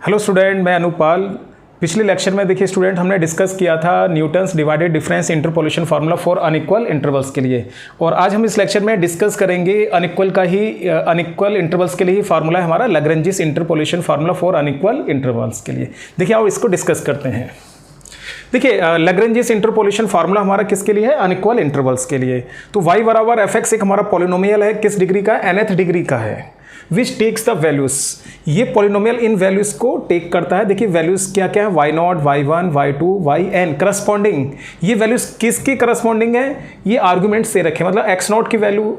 Hello student, मैं अनुपाल। पिछले lecture में देखिए स्टूडेंट हमने डिस्कस किया था Newton's divided difference interpolation formula for unequal intervals के लिए, और आज हम इस लेक्चर में डिस्कस करेंगे अनइक्वल इंटरवल्स के लिए ही फार्मूला है हमारा Lagrange's interpolation formula for unequal intervals के लिए। देखिए आओ इसको डिस्कस करते हैं। देखिए लैग्रेंजिस इंटरपोलेशन फार्मूला हमारा किसके लिए है? अनइक्वल इंटरवल्स के लिए। तो y बराबर एफ एक्स एक हमारा पॉलिनोमियल है, किस डिग्री का? nth डिग्री का है, विच टेक्स द वैल्यूज। ये पॉलिनोमियल इन वैल्यूज को टेक करता है। देखिए वैल्यूज क्या क्या है? y0, y1, y2, yn corresponding. ये वैल्यूज किसके करस्पॉन्डिंग है? ये आर्गुमेंट से रखे, मतलब x0 की वैल्यू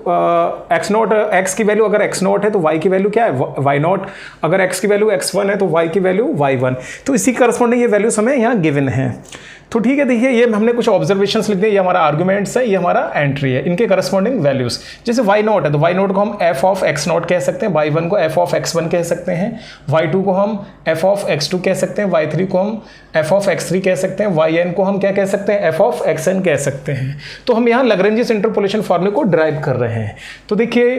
x की वैल्यू अगर x0 है तो y की वैल्यू क्या है? y0। अगर x की वैल्यू x1 है तो y की वैल्यू y1। तो इसी करस्पॉन्डिंग ये वैल्यूज हमें यहाँ गिवन है। तो ठीक है, देखिए ये हमने कुछ ऑब्जर्वेशंस लिख दिए, ये हमारा आर्गुमेंट्स है, ये हमारा एंट्री है, इनके करस्पॉन्डिंग वैल्यूज। जैसे y0 है तो y0 को हम f ऑफ x0 कह सकते हैं, y1 को f ऑफ x1 कह सकते हैं, y2 को हम f ऑफ x2 कह सकते हैं, y3 को हम f ऑफ x3 कह सकते हैं, yn को हम क्या कह सकते हैं? f ऑफ xn कह सकते हैं। तो हम यहाँ लैग्रेंजिस इंटरपोलेशन फार्मूले को ड्राइव कर रहे हैं। तो देखिए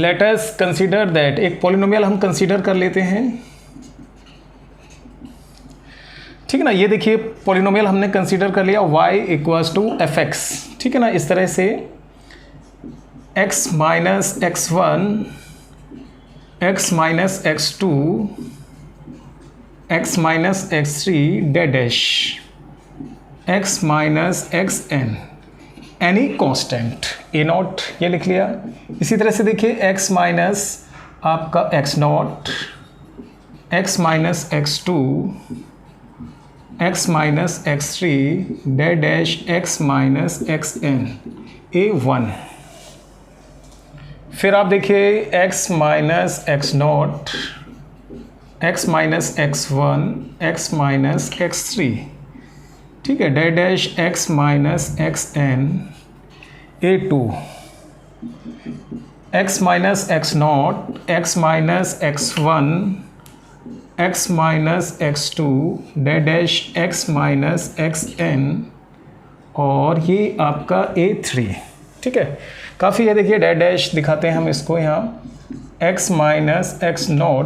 लेट अस कंसीडर दैट एक पॉलिनोमियल हम कंसीडर कर लेते हैं, ठीक है ना। ये देखिए पॉलिनोमियल हमने कंसीडर कर लिया y equals to f x, ठीक है ना। इस तरह से x minus x1, x minus x2, x minus x3 dash x minus xn any constant a0 ये लिख लिया। इसी तरह से देखिए x माइनस आपका x0, x minus x2, x minus x3 dash x minus xn a1। फिर आप देखिए x minus x0, x minus x1, x minus x3, ठीक है, dash x minus xn a2, x minus x0, x minus x1, x minus x2 dash x minus xn और ये आपका a3, ठीक है। काफ़ी है, देखिए डैश दिखाते हैं हम इसको यहाँ, x माइनस x0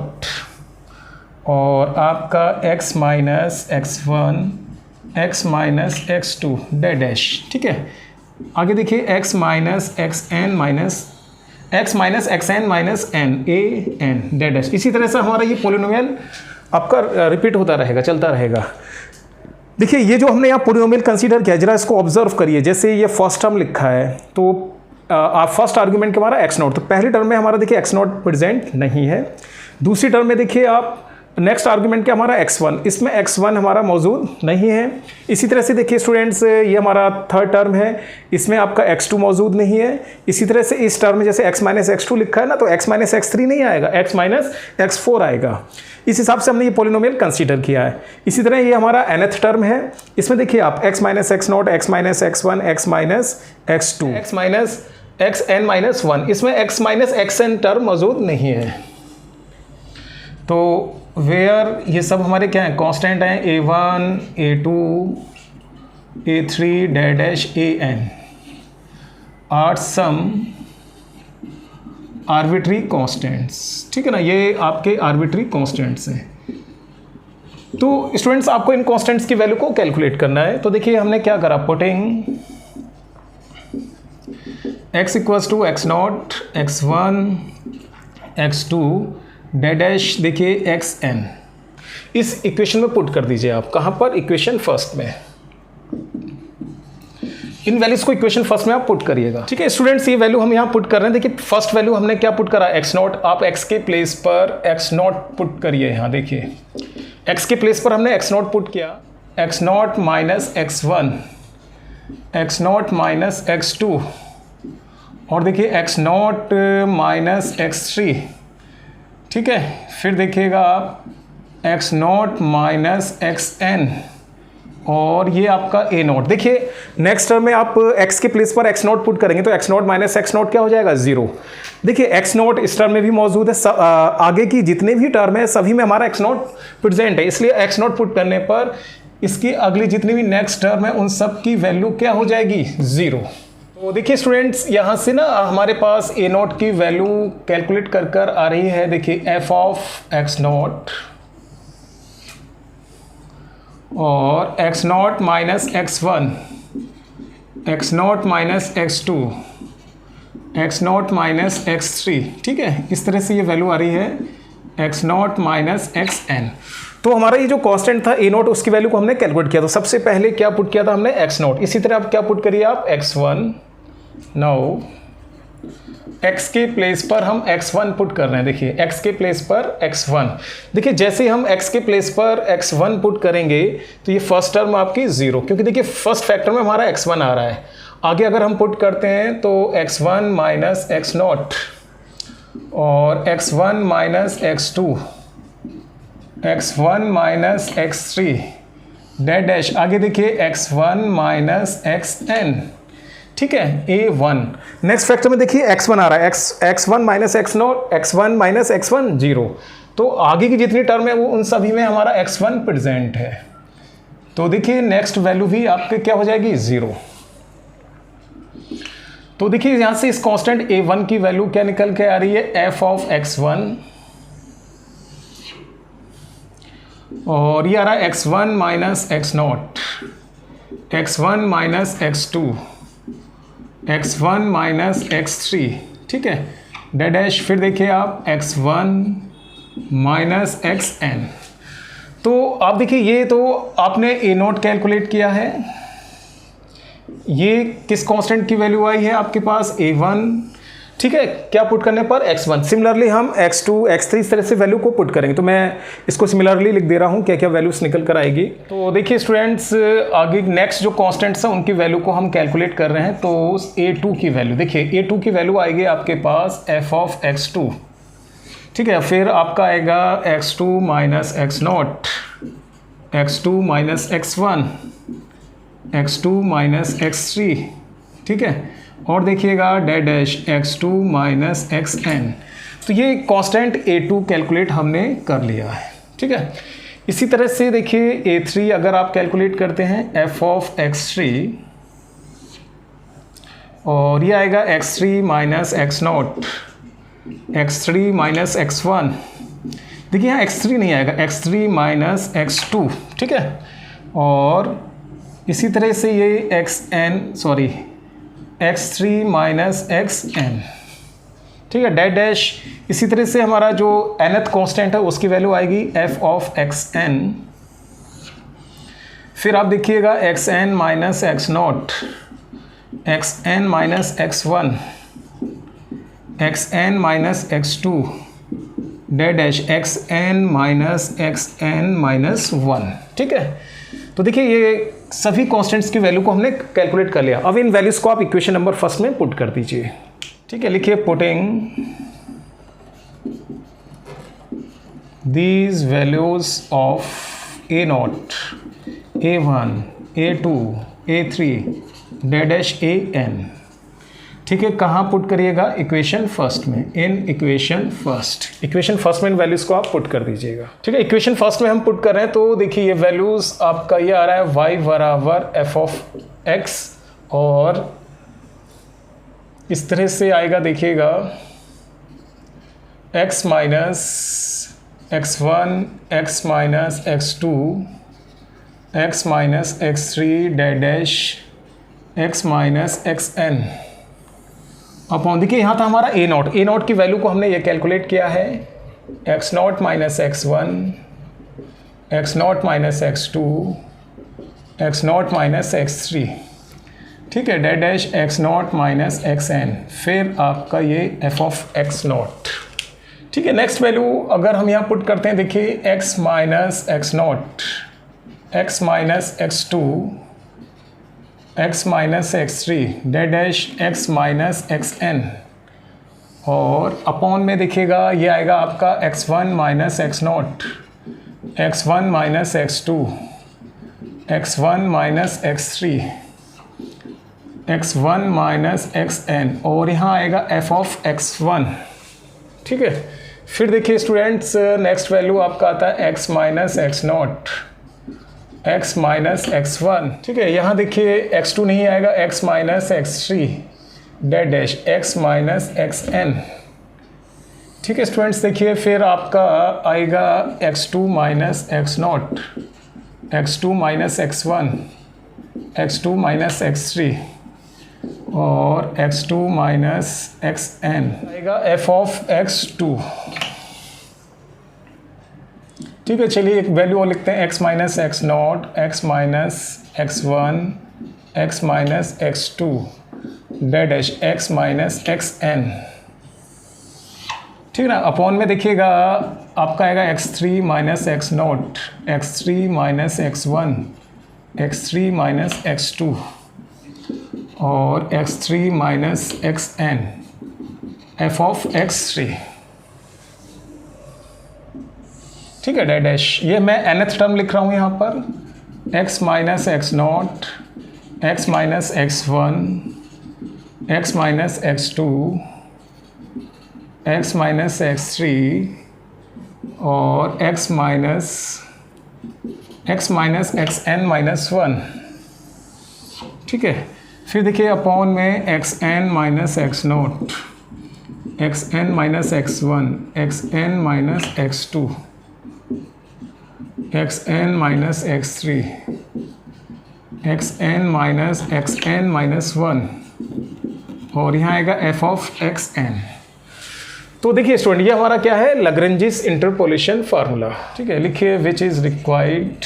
और आपका x minus x1, x minus x2 dash, ठीक है। आगे देखिए x minus xn minus x minus xn minus n a n dash. इसी तरह से हमारा ये पॉलिनोमियल आपका रिपीट होता रहेगा, चलता रहेगा। देखिए ये जो हमने यहाँ पॉलिनोमियल कंसीडर किया, जरा इसको ऑब्जर्व करिए। जैसे ये फर्स्ट टर्म लिखा है तो आप फर्स्ट आर्गुमेंट के हमारा x0, तो पहली टर्म में हमारा देखिए x0 प्रेजेंट नहीं है। दूसरी टर्म में देखिए आप नेक्स्ट आर्गुमेंट क्या हमारा x1, इसमें x1 हमारा मौजूद नहीं है। इसी तरह से देखिए स्टूडेंट्स ये हमारा थर्ड टर्म है, इसमें आपका x2 मौजूद नहीं है। इसी तरह से इस टर्म में जैसे x माइनस x2 लिखा है ना, तो x माइनस x3 नहीं आएगा, x माइनस x4 आएगा। इस हिसाब से हमने ये पॉलिनोमियल कंसीडर किया है। इसी तरह ये हमारा nth टर्म है, इसमें देखिए आप x minus x0, x minus x1, x minus x2, x minus xn minus 1, इसमें x माइनस xn टर्म मौजूद नहीं है। तो वेयर ये सब हमारे क्या है? कांस्टेंट हैं, a1, a2, a3 dash an are some arbitrary constants, ठीक है ना। ये आपके आर्बिट्री कांस्टेंट्स हैं। तो स्टूडेंट्स आपको इन कांस्टेंट्स की वैल्यू को कैलकुलेट करना है। तो देखिए हमने क्या करा, putting x equals to x0, x1, x2 dash देखिए xn इस इक्वेशन में पुट कर दीजिए आप। कहाँ पर? इक्वेशन फर्स्ट में। इन वैल्यूज को इक्वेशन फर्स्ट में आप पुट करिएगा, ठीक है स्टूडेंट्स। ये वैल्यू हम यहाँ पुट कर रहे हैं। देखिए फर्स्ट वैल्यू हमने क्या पुट करा? x0। आप x के प्लेस पर x0 पुट करिए। यहाँ देखिए x के प्लेस पर हमने x0 पुट किया, x0 minus x1, x0 minus x2 और देखिए x0 माइनस x3, ठीक है। फिर देखिएगा आप x0 माइनस xn और ये आपका a0। देखिए नेक्स्ट टर्म में आप x के प्लेस पर x0 पुट करेंगे तो x0 माइनस x0 क्या हो जाएगा? 0। देखिए x0 इस टर्म में भी मौजूद है, आगे की जितने भी टर्म है सभी में हमारा x0 प्रेजेंट है, इसलिए x0 पुट करने पर इसकी अगली जितनी भी नेक्स्ट टर्म है उन सब की वैल्यू क्या हो जाएगी? 0। तो देखिए स्टूडेंट्स, यहाँ से ना हमारे पास ए नॉट की वैल्यू कैलकुलेट कर कर आ रही है। देखिए एफ ऑफ एक्स नॉट और x naught minus x one, x naught minus x two, x naught minus x three. ठीक है, इस तरह से ये वैल्यू आ रही है x naught minus x n. तो हमारा ये जो कांस्टेंट था ए नॉट, उसकी वैल्यू को हमने कैलकुलेट किया। तो सबसे पहले क्या पुट किया था हमने, एक्स नॉट। इसी तरह आप क्या पुट करिए आप, एक्स वन। नाउ x के प्लेस पर हम x1 पुट कर रहे हैं। देखिए x के प्लेस पर x1। देखिए जैसे हम x के प्लेस पर x1 पुट करेंगे तो ये फर्स्ट टर्म आपकी 0, क्योंकि देखिए फर्स्ट फैक्टर में हमारा x1 आ रहा है। आगे अगर हम पुट करते हैं तो x1 माइनस एक्स नॉट और x1 minus x2, x1 minus x3 dash, आगे देखिए x1 माइनस xn। ठीक है, a1। नेक्स्ट फैक्टर में देखिए x1 आ रहा है, x1 minus x not, x1 minus x1 0। तो आगे की जितनी टर्म है वो उन सभी में हमारा x1 प्रेजेंट है। तो देखिए नेक्स्ट वैल्यू भी आपके क्या हो जाएगी, 0। तो देखिए यहां से इस कांस्टेंट a1 की वैल्यू क्या निकल के आ रही है, f ऑफ x1 और ये आ रहा है x1 minus x not, x1 minus x2, x1 minus x3। ठीक है, डैश, फिर देखिए आप x1 माइनस xn। तो आप देखिए ये तो आपने ए नोट कैलकुलेट किया है, ये किस कांस्टेंट की वैल्यू आई है आपके पास, a1। ठीक है, क्या पुट करने पर, x1। सिमिलरली हम x2 x3 इस तरह से वैल्यू को पुट करेंगे। तो मैं इसको सिमिलरली लिख दे रहा हूँ क्या क्या वैल्यूज निकल कर आएगी। तो देखिए स्टूडेंट्स, आगे नेक्स्ट जो कांस्टेंट्स हैं उनकी वैल्यू को हम कैलकुलेट कर रहे हैं। तो a2 की वैल्यू, देखिए a2 की वैल्यू आएगी आपके पास f ऑफ x2। ठीक है, फिर आपका आएगा x2 minus x naught, x2 minus x1, x2 minus x3। ठीक है, और देखिएगा डैश x2 माइनस xn। तो ये कांस्टेंट a2 कैलकुलेट हमने कर लिया है। ठीक है, इसी तरह से देखिए a3 अगर आप कैलकुलेट करते हैं, f ऑफ x3 और ये आएगा x3 minus x not, x3 minus x1। देखिए यहाँ x3 नहीं आएगा, x3 माइनस x2। ठीक है, और इसी तरह से ये x3 माइनस xn। ठीक है, डैश, इसी तरह से हमारा जो nth कांस्टेंट है उसकी वैल्यू आएगी f ऑफ xn। फिर आप देखिएगा xn minus x not, xn minus x1, xn minus x2 dash, xn minus xn minus 1। ठीक है, तो देखिए ये सभी कांस्टेंट्स की वैल्यू को हमने कैलकुलेट कर लिया। अब इन वैल्यूज को आप इक्वेशन नंबर फर्स्ट में पुट कर दीजिए। ठीक है, लिखिए putting these values of A not, a1, a2, a3 dash an। ठीक है, कहाँ पुट करिएगा, इक्वेशन फर्स्ट में, in equation first. Equation first में इन वैल्यूज को आप पुट कर दीजिएगा। ठीक है, इक्वेशन फर्स्ट में हम पुट कर रहे हैं। तो देखिए ये वैल्यूज आपका ये आ रहा है y बराबर f ऑफ x, और इस तरह से आएगा, देखिएगा x minus x1, x minus x2, x minus x3 dash x minus xn upon, देखिए यहाँ था हमारा ए नॉट की वैल्यू को हमने ये कैलकुलेट किया है, x naught minus x1, x naught minus x2, x naught minus x3। ठीक है, dash x naught minus xn, फिर आपका ये f ऑफ x नॉट। ठीक है, नेक्स्ट वैल्यू अगर हम यहाँ पुट करते हैं, देखिए x minus x naught, x minus x2, x minus x3 dash x minus xn, और अपॉन में देखिएगा ये आएगा आपका x1 minus x not, x1 minus x2, x1 minus x3, x1 minus xn, और यहाँ आएगा f ऑफ x1। ठीक है, फिर देखिए स्टूडेंट्स, नेक्स्ट वैल्यू आपका आता है x minus x naught, x minus x1। ठीक है, यहाँ देखिए x2 नहीं आएगा, x minus x3, dash x minus x n. ठीक है स्टूडेंट्स, देखिए फिर आपका आएगा x2 minus x naught, x2 minus x1, x2 minus x3 और x2 माइनस xn आएगा f ऑफ x2। ठीक है, चलिए एक वैल्यू और लिखते हैं, x minus x naught, x minus x1, x minus x2 dash x minus xn। ठीक है ना, अपॉन में देखिएगा आपका आएगा x3 minus x not, x3 minus x1, x3 minus x2 और x3 minus xn f of x3। ठीक है डैश, ये मैं nth टर्म लिख रहा हूँ यहाँ पर, x minus x naught, x minus x1, x minus x2, x minus x3 और x माइनस xn माइनस 1। ठीक है, फिर देखिए अपॉन में xn minus x not, xn minus x1, xn minus x2, xn minus x3, xn minus xn minus 1 और यहाँ आएगा f of xn। तो देखिए स्टूडेंट, ये हमारा क्या है, लैग्रेंजिस इंटरपोलेशन फार्मूला। ठीक है, लिखिए which is required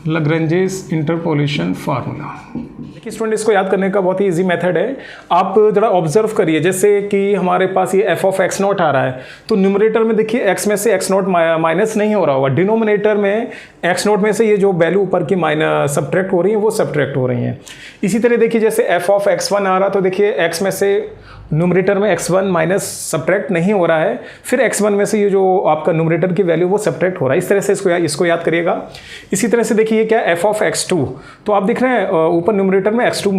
Lagrange's interpolation formula. देखिए स्टूडेंट, इसको याद करने का बहुत ही इजी मेथड है। आप जरा ऑब्जर्व करिए, जैसे कि हमारे पास ये f ऑफ एक्स नॉट आ रहा है, तो न्यूमरेटर में देखिए x में से x नॉट माइनस नहीं हो रहा होगा, डिनोमिनेटर में x नॉट में से ये जो वैल्यू ऊपर की माइनस सब्ट्रैक्ट हो रही है वो सब्ट्रैक्ट हो रही हैं। इसी तरह देखिए जैसे f ऑफ x1 आ रहा, तो देखिए x में से न्यूमरेटर में x1 माइनस सब्ट्रैक्ट नहीं हो रहा है, फिर x1 में से ये जो आपका न्यूमरेटर की वैल्यू वो सब्ट्रैक्ट हो रहा है। इस तरह से इसको याद करिएगा। इसी तरह से देखिए क्या f ऑफ x2, तो आप देख रहे हैं ऊपर न्यूमरेटर में x2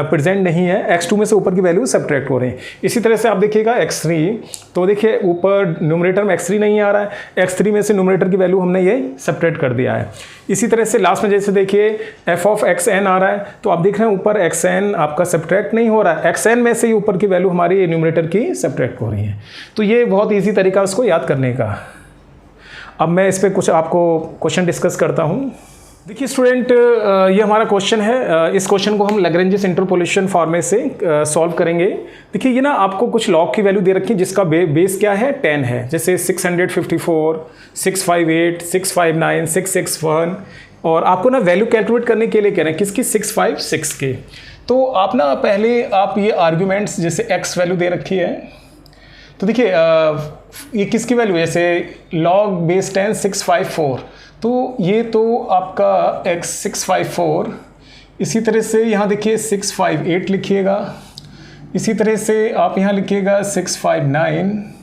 प्रेजेंट नहीं है, x2 में से ऊपर की वैल्यू सब्ट्रैक्ट हो रही है। इसी तरह से आप देखिएगा x3, तो देखिए ऊपर न्यूमरेटर में x3 नहीं आ रहा है, x3 में से न्यूमरेटर की वैल्यू हमने ये सब्ट्रैक्ट कर दिया है। इसी तरह से लास्ट में जैसे देखिए f ऑफ xn आ रहा है, तो आप देख रहे हैं ऊपर xn आपका सब्ट्रैक्ट नहीं हो रहा है, xn में से ही ऊपर की वैल्यू हमारी न्यूमरेटर की सब्ट्रैक्ट हो रही है। तो ये बहुत इजी तरीका उसको याद करने का। अब मैं इस पर कुछ आपको क्वेश्चन डिस्कस करता हूँ। देखिए स्टूडेंट, ये हमारा क्वेश्चन है। इस क्वेश्चन को हम लैग्रेंजिस इंटरपोलेशन फॉर्मूले से सॉल्व करेंगे। देखिए ये ना आपको कुछ लॉग की वैल्यू दे रखी है जिसका बेस क्या है, 10 है। जैसे 654, 658, 659, 661 और आपको ना वैल्यू कैलकुलेट करने के लिए कह रहे हैं किसकी, 656 के। तो आप ना पहले आप ये आर्ग्यूमेंट्स, जैसे x वैल्यू दे रखी है, तो देखिए ये किसकी वैल्यू है, जैसे लॉग बेस 10 654, तो ये तो आपका x 654। इसी तरह से यहाँ देखिए 658 लिखिएगा, इसी तरह से आप यहाँ लिखिएगा 659।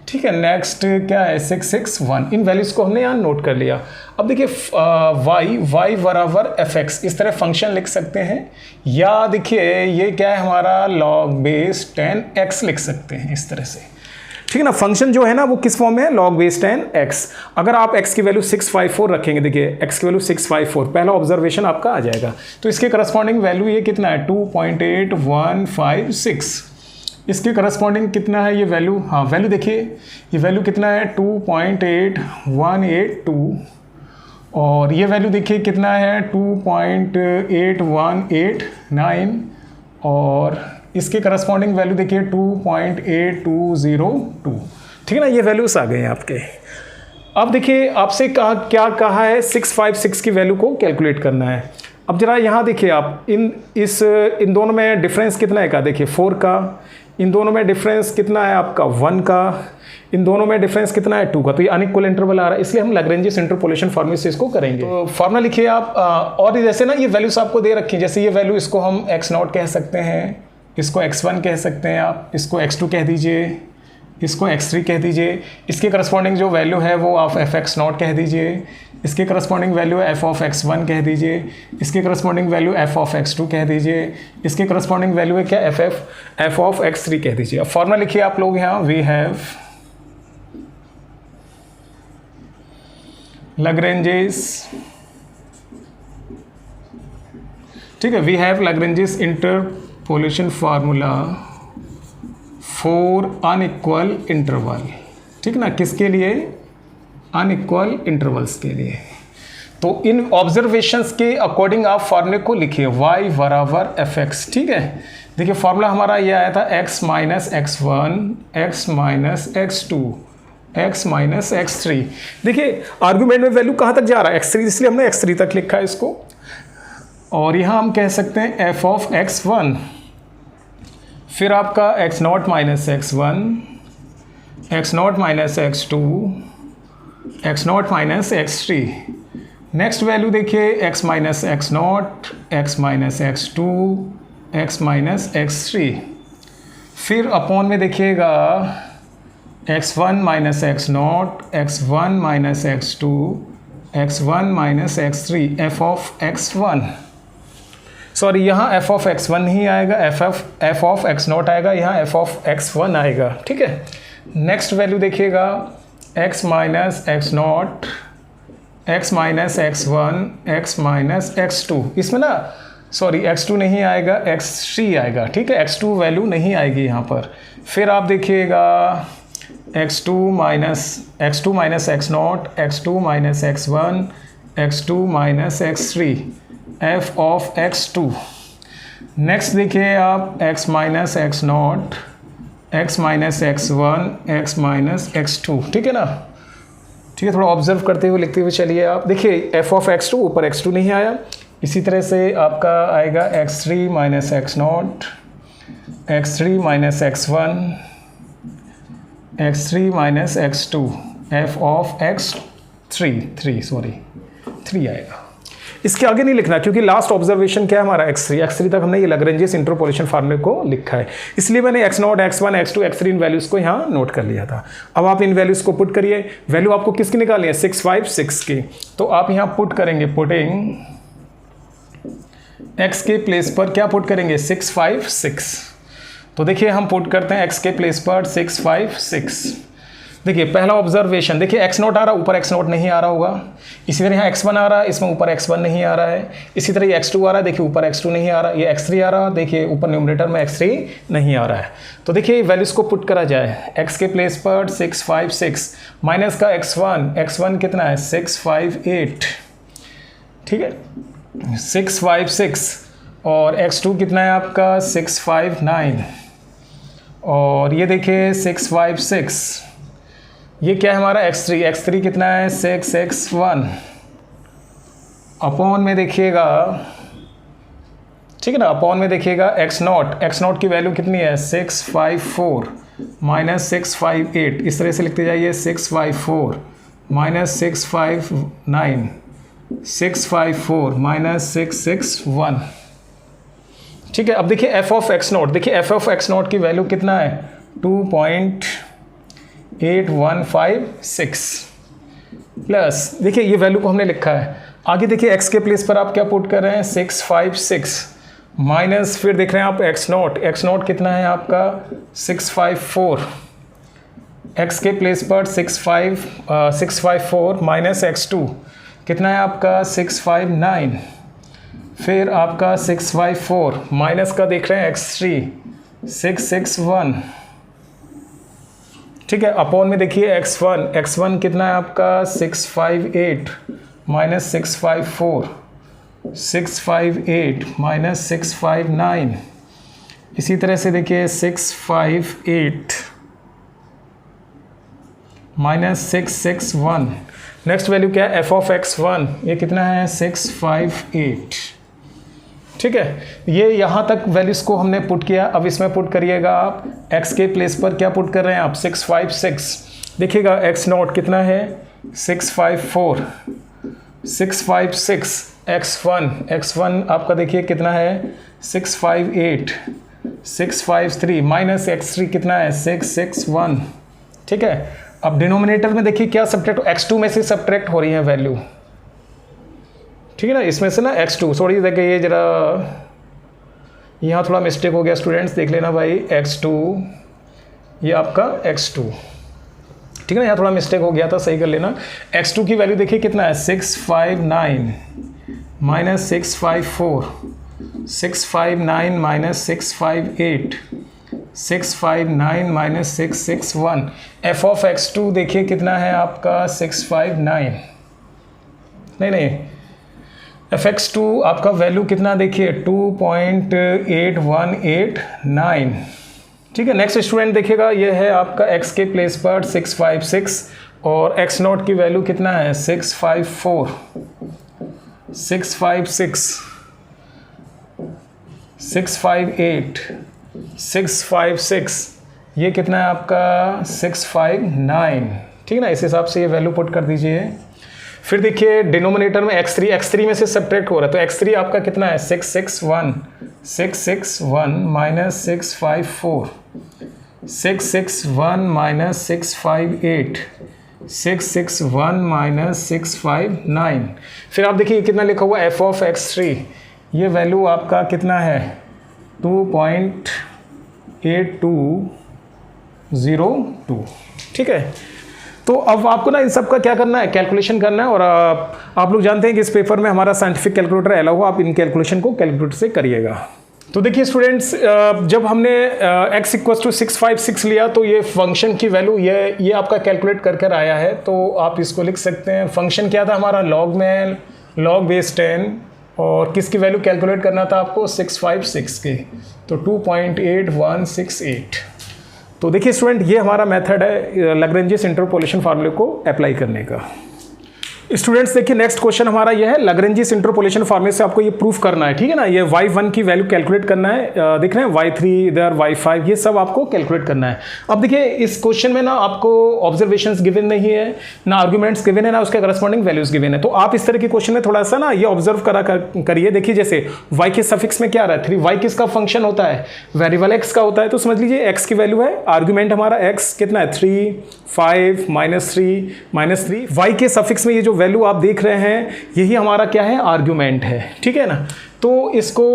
ठीक है, नेक्स्ट क्या है 661। इन वैल्यूज़ को हमने यहाँ नोट कर लिया। अब देखिए y बराबर fx, इस तरह फंक्शन लिख सकते हैं, या देखिए ये क्या है हमारा लॉग बेस 10x लिख सकते हैं इस तरह से। ठीक है ना, फंक्शन जो है ना वो किस फॉर्म में है, लॉग बेस 10x। अगर आप x की वैल्यू 654 रखेंगे, देखिए x की वैल्यू 654, पहला ऑब्जर्वेशन आपका आ जाएगा। तो इसके करस्पॉन्डिंग वैल्यू ये कितना है, 2.8156। इसके करस्पॉन्डिंग कितना है ये वैल्यू, हाँ वैल्यू देखिए ये वैल्यू कितना है 2.8182 और ये वैल्यू देखिए कितना है 2.8189 और इसके करस्पॉन्डिंग वैल्यू देखिए 2.8202। ठीक है ना, ये वैल्यूज आ गए हैं आपके। अब देखिए आपसे क्या कहा है, 656 की वैल्यू को कैलकुलेट करना है। अब जरा यहाँ देखिए आप इन दोनों में डिफरेंस कितना है का, देखिए 4 का, इन दोनों में डिफरेंस कितना है आपका 1 का, इन दोनों में डिफरेंस कितना है 2 का। तो ये अनइक्वल इंटरवल आ रहा है, इसलिए हम लैग्रेंजियस इंटरपोलेशन फार्मूले से इसको करेंगे। तो फार्मूला लिखिए आप, और जैसे ना ये वैल्यूज आपको दे रखी है, जैसे ये वैल्यू इसको हम x0 कह सकते हैं, इसको x1 कह सकते हैं आप, इसको x2 कह दीजिए, इसको x3 कह दीजिए। इसके करस्पॉन्डिंग जो वैल्यू है वो आप fx0 कह दीजिए, इसके corresponding value f of x1 कह दीजिए, इसके corresponding value f of x2 कह दीजिए, इसके करस्पॉन्डिंग वैल्यू है क्या f ऑफ x3 कह दीजिए। अब फॉर्मूला लिखिए आप लोग यहाँ, वी हैव Lagrange's, ठीक है, we have Lagrange's interpolation formula for unequal interval, ठीक ना, किसके लिए, अनइक्वल इंटरवल्स के लिए। तो इन ऑब्जर्वेशंस के अकॉर्डिंग आप फार्मूले को लिखिए y बराबर fx, ठीक है। देखिए फार्मूला हमारा ये आया था x minus x1 x minus x2 x minus x3। देखिए आर्गूमेंट में वैल्यू कहाँ तक जा रहा है, x3, इसलिए हमने x3 तक लिखा है इसको। और यहाँ हम कह सकते हैं f ऑफ x1, फिर आपका x0 minus x1 x0 minus x2 x0 minus x3। Next value देखिए x minus x0 x minus x2 x minus x3। फिर अपॉन में देखिएगा x1 minus x0 x1 minus x2 x1 minus x3 f of x1, sorry यहाँ f of x1 नहीं आएगा, f of x0 आएगा, यहाँ f of x1 आएगा, ठीक है। नेक्स्ट वैल्यू देखिएगा x minus x0 x minus x1 x minus x2, इसमें ना सॉरी x2 नहीं आएगा, x3 आएगा, ठीक है, x2 वैल्यू नहीं आएगी यहाँ पर। फिर आप देखिएगा x2 minus x0 x2 minus x1 x2 minus x3 f of x2। Next देखिए आप x minus x0 x minus x1 x minus x2, ठीक है ना, ठीक है। थोड़ा ऑब्जर्व करते हुए लिखते हुए चलिए आप। देखिए f ऑफ x2, ऊपर x2 नहीं आया, इसी तरह से आपका आएगा x3 minus x0 x3 minus x1 x3 minus x2 f of x3 आएगा। इसके आगे नहीं लिखना क्योंकि लास्ट ऑब्जर्वेशन क्या है हमारा x3 तक हमने ये Lagrange's इंटरपोलेशन फार्मूले को लिखा है, इसलिए मैंने x0 x1 x2 x3 इन वैल्यूज़ को यहाँ नोट कर लिया था। अब आप इन वैल्यूज़ को पुट करिए, वैल्यू आपको किसकी निकालनी है, 6 5 6 की, तो आप यहाँ पुट करेंगे, पुटिंग x के प्लेस पर क्या पुट करेंगे, 6 5 6। तो देखिए हम पुट करते हैं x के प्लेस पर 6 5 6। देखिए पहला ऑब्जर्वेशन, देखिए x0 आ रहा, ऊपर x0 नहीं आ रहा होगा, इसी तरह यहाँ x1 आ रहा है, इसमें ऊपर x1 नहीं आ रहा है, इसी तरह ये x2 आ रहा है, देखिए ऊपर x2 नहीं आ रहा, ये x3 आ रहा, देखिए ऊपर न्यूमरेटर में x3 नहीं आ रहा है। तो देखिए वैल्यूज़ को पुट करा जाए, x के प्लेस पर 6 5 6 माइनस का x1 कितना है 6 5 8, ठीक है 6 5 6, और x2 कितना है आपका 6 5 9, और ये देखिए 6 5 6, ये क्या है हमारा x3 कितना है 6 6 1, अपॉन में देखिएगा, ठीक है ना, अपॉन में देखिएगा x0 की वैल्यू कितनी है 6 5 4 माइनस 6 5 8, इस तरह से लिखते जाइए 6 5 4 माइनस 6 5 9 6 5 4 माइनस 6 6 1, ठीक है। अब देखिए f ऑफ x0, देखिए f ऑफ x0 की वैल्यू कितना है 2.8156 प्लस, देखिए ये वैल्यू को हमने लिखा है। आगे देखिए x के प्लेस पर आप क्या पुट कर रहे हैं 6 5 6 माइनस, फिर देख रहे हैं आप x0 कितना है आपका 6 5 4, x के प्लेस पर 6 5 4 माइनस x2 कितना है आपका 6 5 9, फिर आपका 6 5 4 माइनस का देख रहे हैं x3 6 6 1, ठीक है। अपॉन में देखिए x1 कितना है आपका 6 5 8 माइनस 6 5 4 6 5 8 माइनस 6 5 9, इसी तरह से देखिए 6 5 8 माइनस 6 6 1। नेक्स्ट वैल्यू क्या है f ऑफ x1, ये कितना है 6 5 8, ठीक है। ये यहाँ तक वैल्यूज़ को हमने पुट किया। अब इसमें पुट करिएगा आप x के प्लेस पर क्या पुट कर रहे हैं आप 6 5 6, देखिएगा x0 कितना है 6 5 4 6 5 6, x1 आपका देखिए कितना है 6 5 8 6 5 3 माइनस x3 कितना है 6 6 1, ठीक है। अब डिनोमिनेटर में देखिए क्या सब्ट्रैक्ट, x2 में से सब्ट्रैक्ट हो रही है वैल्यू, ठीक है ना, इसमें से ना x2, सॉरी देखिए ये जरा यहाँ थोड़ा मिस्टेक हो गया स्टूडेंट्स, देख लेना भाई x2, ये आपका x2, ठीक है ना, यहाँ थोड़ा मिस्टेक हो गया था, सही कर लेना। x2 की वैल्यू देखिए कितना है 659 minus 654, 659 minus 658, 659 minus 661। F of x2 देखिए कितना है आपका 659, नहीं fx2 आपका वैल्यू कितना देखिए 2.8189। ठीक है, नेक्स्ट स्टूडेंट देखिएगा, ये है आपका x के प्लेस पर 656 और x नॉट की वैल्यू कितना है 654, 656, 658, 656, ये कितना है आपका 659। ठीक है ना, इस हिसाब से ये वैल्यू पुट कर दीजिए। फिर देखिए डिनोमिनेटर में x3 में से सब्ट्रैक्ट हो रहा है, तो x3 आपका कितना है 661 माइनस 654, 661 माइनस 658, 661 माइनस 659। फिर आप देखिए कितना लिखा हुआ f ऑफ x3, ये वैल्यू आपका कितना है 2.8202। ठीक है, तो अब आपको ना इन सब का क्या करना है, कैलकुलेशन करना है। और आप लोग जानते हैं कि इस पेपर में हमारा साइंटिफिक कैलकुलेटर अलाउ हुआ, आप इन कैलकुलेशन को कैलकुलेटर से करिएगा। तो देखिए स्टूडेंट्स, जब हमने x = 656 लिया तो ये फंक्शन की वैल्यू ये आपका कैलकुलेट कर आया है, तो आप इसको लिख सकते हैं। फंक्शन क्या था हमारा, लॉग में log बेस 10, और किसकी वैल्यू कैलकुलेट करना था आपको 656 की, तो 2.8168। तो देखिए स्टूडेंट, ये हमारा मेथड है लैग्रेंजियस इंटरपोलेशन फार्मूले को अप्लाई करने का। स्टूडेंट्स देखिए नेक्स्ट क्वेश्चन हमारा ये है, लैग्रेंजियस इंटरपोलेशन फार्मूले से आपको ये प्रूफ करना है। ठीक है ना, ये y1 की वैल्यू कैलकुलेट करना है, देख रहे हैं y3 इधर, y5, ये सब आपको कैलकुलेट करना है। अब देखिए इस क्वेश्चन में ना आपको ऑब्जर्वेशंस गिवन नहीं है, ना आर्गुमेंट्स गिवन है, ना उसके करस्पॉन्डिंग वैल्यूज गिवन है। तो आप इस तरह के क्वेश्चन में थोड़ा सा ना ये ऑब्जर्व करिए। देखिए जैसे y के सफिक्स में क्या आ रहा है 3, y किसका फंक्शन होता है, वेरिएबल x का होता है। तो समझ लीजिए x की वैल्यू है, आर्गुमेंट हमारा x कितना है 3, 5, -3, y के सफिक्स में ये जो वैल्यू आप देख रहे हैं यही हमारा क्या है, आर्गुमेंट है। ठीक है ना, तो इसको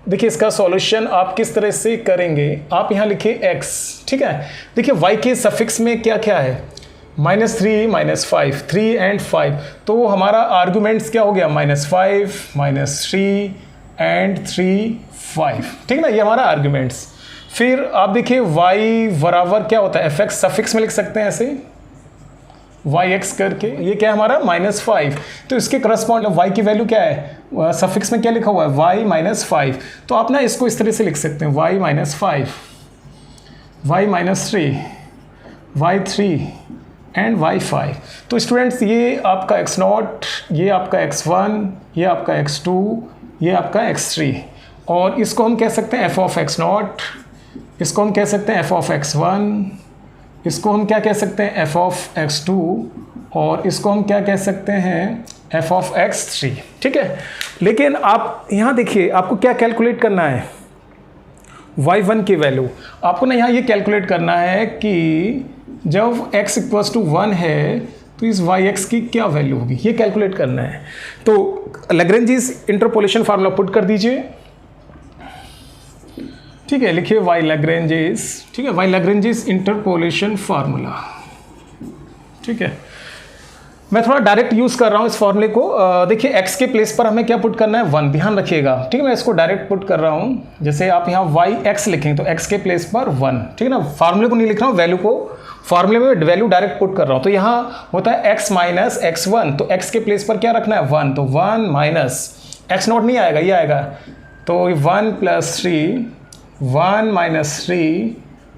देखिए, इसका सॉल्यूशन आप किस तरह से करेंगे, आप यहां लिखिए x। ठीक है, देखिए y के सफिक्स में क्या क्या है, -3, -5, 3 एंड 5, तो हमारा आर्गुमेंट्स क्या हो गया -5, -3 एंड 3, 5। ठीक है ना, ये हमारा आर्गुमेंट्स। फिर आप देखिए y बराबर क्या होता है, fx सफिक्स में लिख सकते हैं ऐसे yx करके, ये क्या है हमारा -5, तो इसके करस्पॉन्ड y की वैल्यू क्या है, सफिक्स में क्या लिखा हुआ है y -5, तो आप ना इसको इस तरह से लिख सकते हैं y -5, y -3, y3 and y5। तो स्टूडेंट्स ये आपका x0, ये आपका x1, ये आपका x2, ये आपका x3, और इसको हम कह सकते हैं f ऑफ x0, इसको हम कह सकते हैं f ऑफ x1, इसको हम क्या कह सकते हैं f ऑफ x2, और इसको हम क्या कह सकते हैं f ऑफ x3। ठीक है, लेकिन आप यहाँ देखिए आपको क्या कैलकुलेट करना है, y1 की वैल्यू आपको ना यहाँ ये कैलकुलेट करना है कि जब x = 1 है तो इस yx की क्या वैल्यू होगी, ये कैलकुलेट करना है। तो लैग्रेंजियस इंटरपोलेशन फार्मूला पुट कर दीजिए। ठीक है, लिखिए y लैग्रेंजियस, ठीक है, y लैग्रेंजियस इंटरपोलेशन फार्मूला। ठीक है, मैं थोड़ा डायरेक्ट यूज कर रहा हूं इस फॉर्मूले को। देखिए x के प्लेस पर हमें क्या पुट करना है 1, ध्यान रखिएगा। ठीक है, मैं इसको डायरेक्ट पुट कर रहा हूं, जैसे आप यहां yx लिखेंगे तो x के प्लेस पर 1। ठीक है ना, फार्मूले को नहीं लिख रहा हूं, वैल्यू को, फार्मूले में वैल्यू डायरेक्ट पुट कर रहा हूं। तो यहाँ होता है x माइनस x1, तो x के प्लेस पर क्या रखना है 1, तो 1 माइनस x0 नहीं आएगा, ये आएगा, तो 1 + 3, 1 - 3,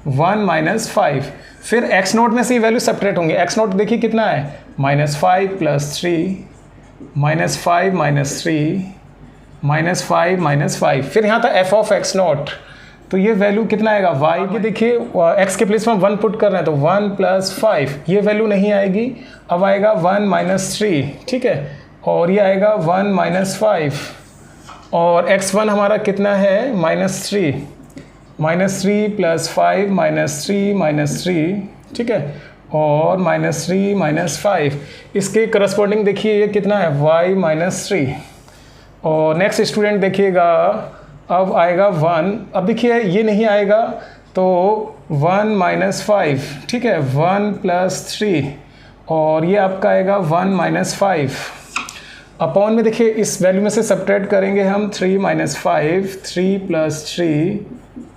1 - 5, फिर x0 में से ये वैल्यू सेपरेट होंगे। x0 देखिए कितना है -5 + 3, -5 - 3, -5 - 5, फिर यहाँ था f ऑफ x0, तो ये वैल्यू कितना आएगा y, ये देखिए x के प्लेस में 1 पुट कर रहे हैं तो 1 + 5, ये वैल्यू नहीं आएगी, अब आएगा 1 - 3। ठीक है, और ये आएगा 1 - 5, और x1 हमारा कितना है -3, -3 + 5 -3 -3। ठीक है, और -3 - 5, इसके करस्पॉन्डिंग देखिए ये कितना है y -3। और नेक्स्ट स्टूडेंट देखिएगा, अब आएगा 1, अब देखिए ये नहीं आएगा तो 1 माइनस 5, ठीक है, 1 प्लस 3 और ये आपका आएगा 1 माइनस 5 अपॉन में देखिए इस वैल्यू में से सब्ट्रैक्ट करेंगे हम 3 माइनस 5, 3 प्लस 3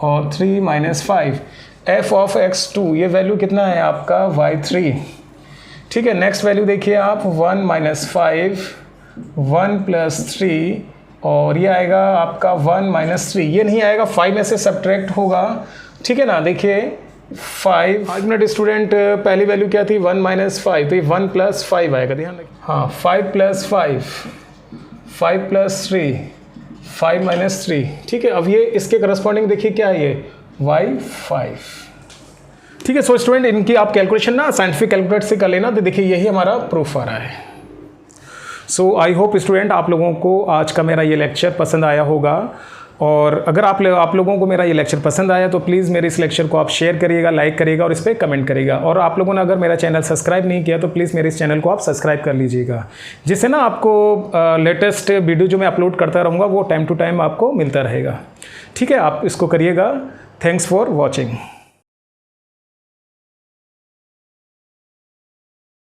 और 3 माइनस 5, f ऑफ x2 ये वैल्यू कितना है आपका y3, ठीक है। नेक्स्ट वैल्यू देखिए आप 1 माइनस 5, 1 प्लस 3 और ये आएगा आपका 1 माइनस 3, ये नहीं आएगा 5 में से सब्ट्रैक्ट होगा, ठीक है ना। देखिए 5, 5 मिनट स्टूडेंट, पहली वैल्यू क्या थी 1 माइनस 5, तो ये 1 प्लस 5 आएगा, ध्यान रखिए। हाँ 5 प्लस 5, 5 प्लस 3, 5 माइनस 3, ठीक है। अब ये इसके करस्पॉन्डिंग देखिए क्या है ये y5, ठीक है। सो स्टूडेंट इनकी आप कैलकुलेशन ना साइंटिफिक कैलकुलेटर से कर लेना, तो देखिए यही हमारा प्रूफ आ रहा है। सो आई होप स्टूडेंट आप लोगों को आज का मेरा ये लेक्चर पसंद आया होगा, और अगर आप लोगों को मेरा ये लेक्चर पसंद आया तो प्लीज़ मेरे इस लेक्चर को आप शेयर करिएगा, लाइक करिएगा और इस पर कमेंट करिएगा। और आप लोगों ने अगर मेरा चैनल सब्सक्राइब नहीं किया तो प्लीज़ मेरे इस चैनल को आप सब्सक्राइब कर लीजिएगा, जिससे ना आपको लेटेस्ट वीडियो जो मैं अपलोड करता रहूँगा वो टाइम टू टाइम आपको मिलता रहेगा, ठीक है। आप इसको करिएगा। Thanks for watching.